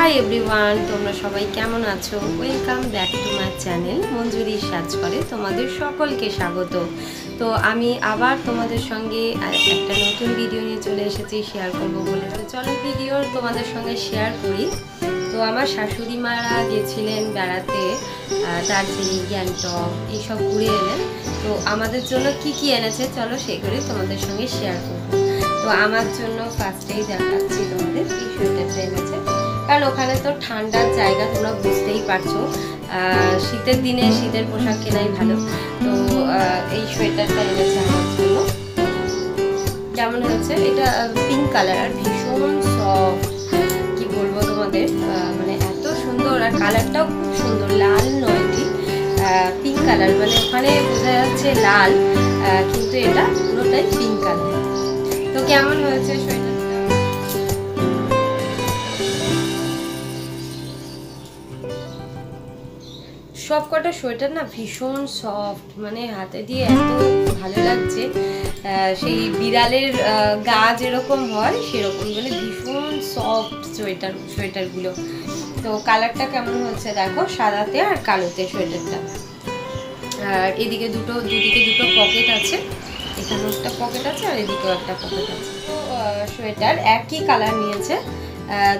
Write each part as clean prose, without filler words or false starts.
Hi everyone, তোমরা সবাই কেমন আছো? Welcome back to my channel Manjuri সাজ করে তোমাদের সকলকে স্বাগত। তো আমি আবার তোমাদের সঙ্গে একটা নতুন ভিডিও নিয়ে চলে এসেছি, শেয়ার করবো বলে। তো চলো ভিডিও তোমাদের সঙ্গে শেয়ার করি। তো আমার শাশুড়ি মারা গেছিলেন বেড়াতে, দার্জিলিং, গ্যাংটক এইসব ঘুরে এলেন। তো আমাদের জন্য কি কি এনেছে চলো সেগুলি তোমাদের সঙ্গে শেয়ার করবো। তো আমার জন্য ফার্স্টেই দেখাচ্ছি তোমাদের এই সোয়েটারটা এনেছে, কারণ ওখানে তো ঠান্ডার জায়গা, তোমরা বুঝতেই পারছো। শীতের দিনে শীতের পোশাক কেনাই ভালো। তো এই সোয়েটারটা এনেছে আমার জন্য। কেমন হয়েছে? এটা পিঙ্ক কালার আর ভীষণ সফট, কি বলবো তোমাদের, মানে এত সুন্দর। আর কালারটাও খুব সুন্দর, লাল নয় ঠিক পিঙ্ক কালার, মানে ওখানে বোঝা যাচ্ছে লাল, কিন্তু এটা পুরোটাই পিঙ্ক কালার। তো কেমন হয়েছে সোয়েটার? সব কটা সোয়েটার না ভীষণ সফট, মানে হাতে দিয়ে এত ভালো লাগছে। সেই বিড়ালের গা যেরকম হয় সেরকম, মানে ভীষণ সফট সোয়েটারগুলো। তো কালারটা কেমন হচ্ছে দেখো, সাদাতে আর কালোতে সোয়েটারটা। আর এদিকে দুদিকে দুটো পকেট আছে, এখানেও একটা পকেট আছে আর এদিকেও একটা পকেট আছে। তো সোয়েটার একই কালার নিয়েছে,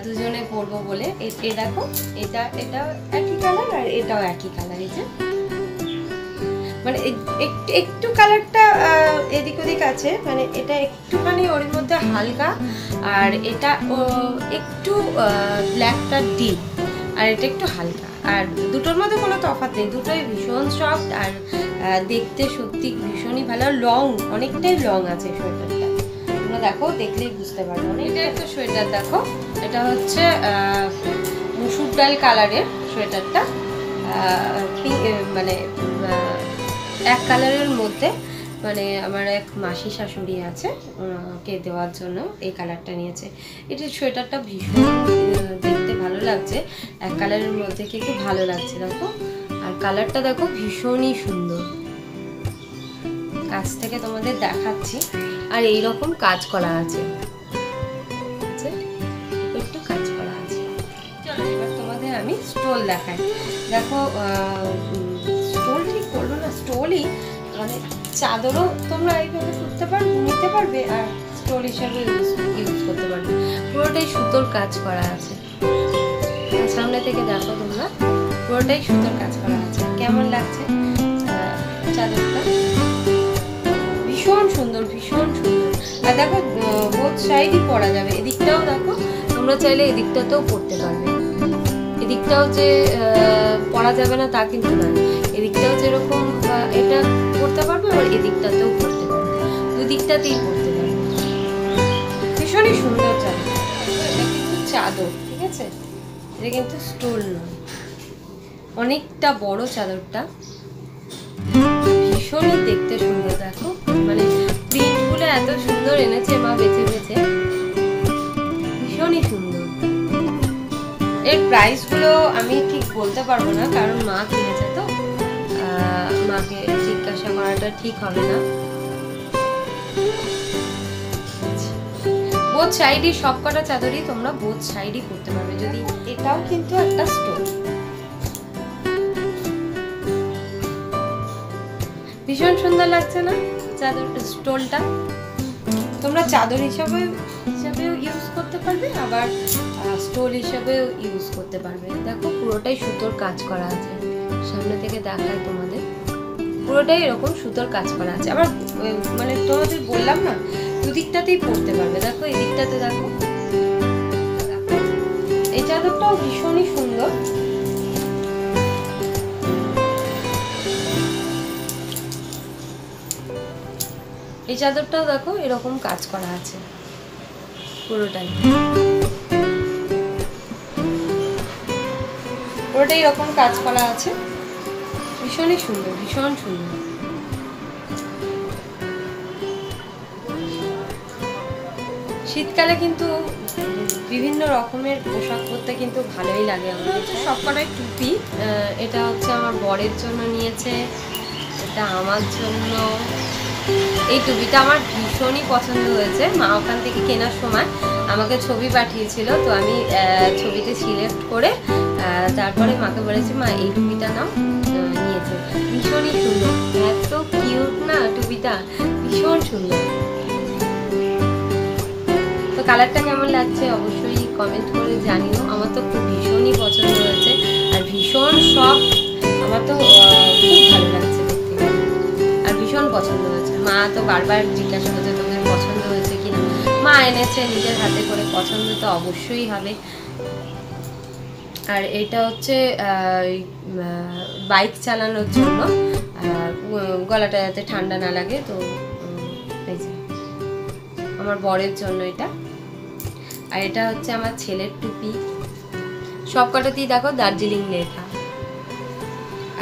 দুজনে পরবো বলে। এই দেখো, এটাও একই কালার আর এটাও একই কালার। এই যে মানে একটু কালারটা এদিক ওদিক আছে, মানে এটা একটুখানি ওর মধ্যে হালকা, আর এটা একটু ব্ল্যাকটা ডিপ, আর এটা একটু হালকা। আর দুটোর মধ্যে কোনো তফাৎ নেই, দুটোই ভীষণ সফট আর দেখতে সত্যি ভীষণই ভালো। লং, অনেকটাই লং আছে সোয়েটারটা, তোমরা দেখো দেখলেই বুঝতে পারবো। এটা একটা সোয়েটার দেখো, এটা হচ্ছে মুসুর ডাল কালারের সোয়েটারটা, মানে এক কালারের মধ্যে। মানে আমার এক মাসি শাশুড়ি আছে, ওনাকে দেওয়ার জন্য এই কালারটা নিয়েছে। এটা সোয়েটারটা ভীষণ দেখতে ভালো লাগছে, এক কালারের মধ্যে কিন্তু ভালো লাগছে দেখো। আর কালারটা দেখো ভীষণই সুন্দর, কাছ থেকে তোমাদের দেখাচ্ছি। আর এই রকম কাজ করা আছে, একটু কাজ করা আছে। চলো এবার তোমাদের আমি স্টোল দেখাই। দেখো স্টোল ঠিক করবো না, স্টোলই মানে চাদরও তোমরা এইভাবে করতে পারবে, নিতে পারবে, আর স্টোল হিসাবে ইউজ করতে পারবে। পুরোটাই সুতোর কাজ করা আছে, সামনে থেকে দেখো তোমরা, পুরোটাই সুতোর কাজ করা আছে। কেমন লাগছে চাদরটা? ভীষণ সুন্দর, ভীষণ সুন্দর। আর দেখো বোথ সাইডই পরা যাবে, এদিকটাও দেখো, তোমরা চাইলে এদিকটাতেও পরতে পারবে। এদিকটাও যে পরা যাবে না তা কিন্তু না, এদিকটাও যেরকম এটা পরতে পারবে, আবার এদিকটাতেও পরতে পারবে, দুদিকটাতেই পরতে পারবে। ভীষণই সুন্দর চাদর। এটা কিন্তু চাদর, ঠিক আছে, এটা কিন্তু স্টোল নয়। অনেকটা বড় চাদরটা, ভীষণই দেখতে সুন্দর। দেখো মানে প্রিন্টগুলো এত সুন্দর এনেছে মা বেছে বেছে, ভীষণই সুন্দর। এর প্রাইসগুলো আমি ঠিক বলতে পারবো না, কারণ মা কিনেছে তো, মাকে জিজ্ঞাসা করাটা ঠিক হবে না। বোথ সাইডই, সব কটা চাদরই তোমরা বোথ সাইডই করতে পারবে। যদি এটাও কিন্তু একটা স্টোন, ভীষণ সুন্দর লাগছে না চাদর স্টোলটা? তোমরা চাদর হিসাবেও ইউজ করতে পারবে, আবার স্টোল হিসাবেও ইউজ করতে পারবে। দেখো পুরোটাই সুতোর কাজ করা আছে, সামনে থেকে দেখায় তোমাদের, পুরোটাই এরকম সুতোর কাজ করা আছে। আবার মানে তোমাদের বললাম না, দুদিকটাতেই পরতে পারবে। দেখো এই দিকটাতে দেখো, এই চাদরটাও ভীষণই সুন্দর। এই চাদরটাও দেখো এরকম কাজ করা আছে, পুরোটাই এরকম কাজ করা আছে, ভীষণই সুন্দর, ভীষণ সুন্দর। শীতকালে কিন্তু বিভিন্ন রকমের পোশাক পরতে কিন্তু ভালোই লাগে আমার। সবকটাই টুপি, এটা হচ্ছে আমার বরের জন্য নিয়েছে, এটা আমার জন্য। এই টুপিটা আমার ভীষণই পছন্দ হয়েছে, মা ওখান থেকে কেনার সময় আমাকে ছবি পাঠিয়েছিল, তো আমি ছবিতে সিলেক্ট করে তারপরে মাকে বলেছি মা এই টুপিটা নাও, নিয়েছে। ভীষণই সুন্দর, এত কিউট না টুপিটা, ভীষণ সুন্দর। তো কালারটা কেমন লাগছে অবশ্যই কমেন্ট করে জানিও। আমার তো খুব ভীষণই পছন্দ হয়েছে, আর ভীষণ সফট, আমার তো খুব ভালো লাগছে দেখতে, আর ভীষণ পছন্দ হয়েছে। মা তো বারবার জিজ্ঞাসা করছে তোমাদের পছন্দ হয়েছে কিনা। মা এনেছে নিজের হাতে করে, পছন্দ তো অবশ্যই হবে। আর এটা হচ্ছে বাইক চালানোর জন্য, গলাটা যাতে ঠান্ডা না লাগে। তো এই যে আমার বরের জন্য এটা। আর এটা হচ্ছে আমার ছেলের টুপি, সব কটাতেই দেখো দার্জিলিং লেখা।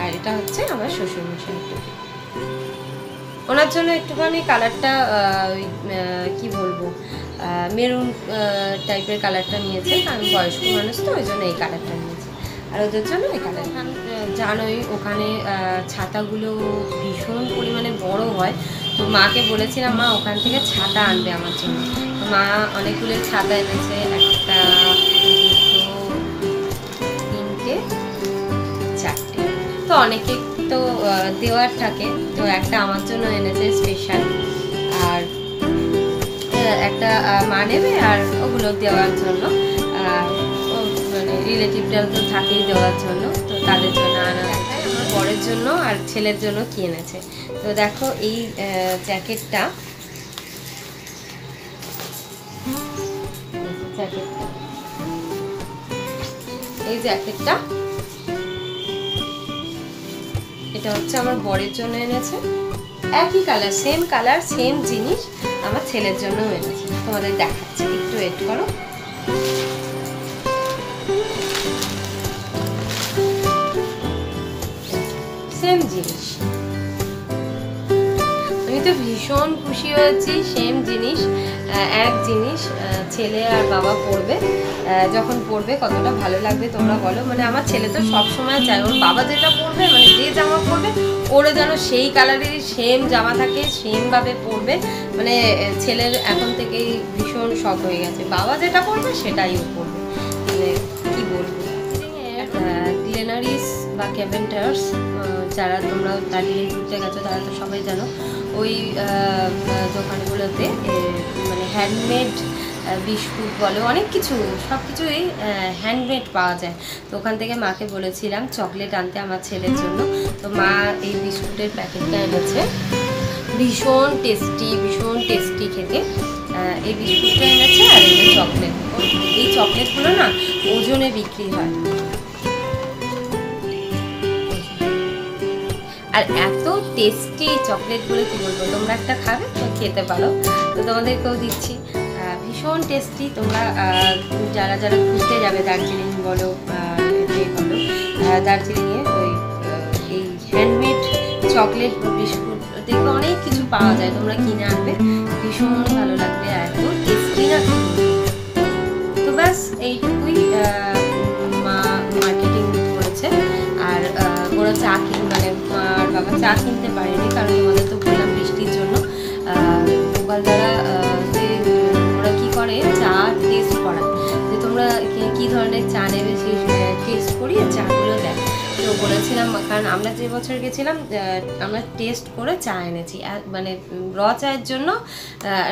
আর এটা হচ্ছে আমার শ্বশুরমশাইয়ের টুপি। ওনার জন্য একটুখানি কালারটা কি বলবো, মেরুন টাইপের কালারটা নিয়েছে, কারণ বয়স্ক মানুষ তো ওই জন্য এই কালারটা নিয়েছে। আর ওদের জন্য এই কালার। জানোই ওখানে ছাতাগুলো ভীষণ পরিমাণে বড় হয়, তো মাকে বলেছিলাম মা ওখান থেকে ছাতা আনবে আমার জন্য। তো মা অনেকগুলো ছাতা এনেছে, একটা, দুটো, তিনটে, চারটে। তো অনেকে তো দেওয়ার থাকে, তো একটা আমার জন্য এনেছে স্পেশাল, আর একটা মা নেবে, আর ওগুলো দেওয়ার জন্য মানে রিলেটিভরা তো থাকেই দেওয়ার জন্য, তো তাদের জন্য আনা আছে। আমার বরের জন্য আর ছেলের জন্য কি এনেছে। তো দেখো এই জ্যাকেটটা, এই জ্যাকেটটা এটা হচ্ছে আমার বরের জন্য এনেছে। একই কালার, সেম কালার, সেম জিনিস আমার ছেলের জন্য এনেছে। তোমাদের দেখাচ্ছি, একটু ওয়েট করো। সেম জিনিস, আমি তো ভীষণ খুশি হয়েছি। সেম জিনিস, এক জিনিস, ছেলে আর বাবা পরবে, যখন পরবে কতটা ভালো লাগবে তোমরা বলো। মানে আমার ছেলে তো সবসময় চায় ওর বাবা যেটা পরবে, মানে যে জামা পরবে ওরও যেন সেই কালারেরই সেম জামা থাকে, সেমভাবে পরবে। মানে ছেলের এখন থেকেই ভীষণ শখ হয়ে গেছে, বাবা যেটা পরবে সেটাই ও পরবে। মানে কি বলবো, গ্লেনারিস বা ক্যাভেন্টার্স, যারা তোমরা দার্জিলিং ঘুরতে গেছো তারা তো সবাই জানো, ওই দোকানগুলোতে মানে হ্যান্ডমেড বিস্কুট বলো, অনেক কিছু, সব কিছুই হ্যান্ডমেড পাওয়া যায়। তো ওখান থেকে মাকে বলেছিলাম চকলেট আনতে আমার ছেলের জন্য, তো মা এই বিস্কুটের প্যাকেটটা এনেছে। ভীষণ টেস্টি খেতে এই বিস্কুটটা এনেছে। আর এই যে চকলেট, এই চকলেটগুলো না ওজনে বিক্রি হয়, আর এত টেস্টি চকলেটগুলো কি বলবো। তোমরা একটা খাবে তো খেতে পারো, তো তোমাদেরকেও দিচ্ছি। ভীষণ টেস্টি। তোমরা যারা যারা ঘুরতে যাবে দার্জিলিং বলো, দার্জিলিংয়ে ওই এই হ্যান্ডমেড চকলেট বিস্কুট দেখবে অনেক কিছু পাওয়া যায়, তোমরা কিনে আনবে, ভীষণ ভালো লাগবে, এত টেস্টি না। তো ব্যাস এইটুকুই মা মার্কেটিং করেছে। আর ওরা চা মানে আর বাবা চা কিনতে পারেনি, কারণ তোমাদের তো বললাম বৃষ্টির জন্য। মোবাইল দ্বারা যে ওরা কী করে চা টেস্ট করায়, যে তোমরা কী ধরনের চা নেবে সেই টেস্ট করিয়ে চাগুলো দেয়। তো বলেছিলাম, কারণ আমরা যে বছর গেছিলাম আমরা টেস্ট করে চা এনেছি, মানে র চায়ের জন্য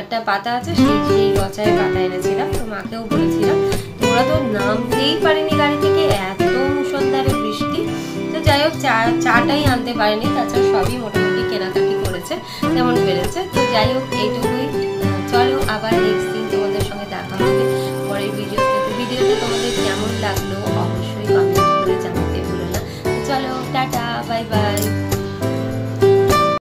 একটা পাতা আছে, সেই র চায়ের পাতা এনেছিলাম। তো মাকেও বলেছিলাম, তোমরা তো নামতেই পারেনি গাড়ি থেকে, এত মুষলধারে বৃষ্টি। তো যাই হোক চাটাই আনতে পারেনি, তাছাড়া সবই মোটামুটি কেনাকাটি করেছে যেমন পেরেছে। তো যাই হোক এইটুকুই। চলো আবার নেক্সট দিন তোমাদের সঙ্গে দেখা হবে পরের ভিডিওতে। তো ভিডিওতে তোমাদের কেমন লাগলো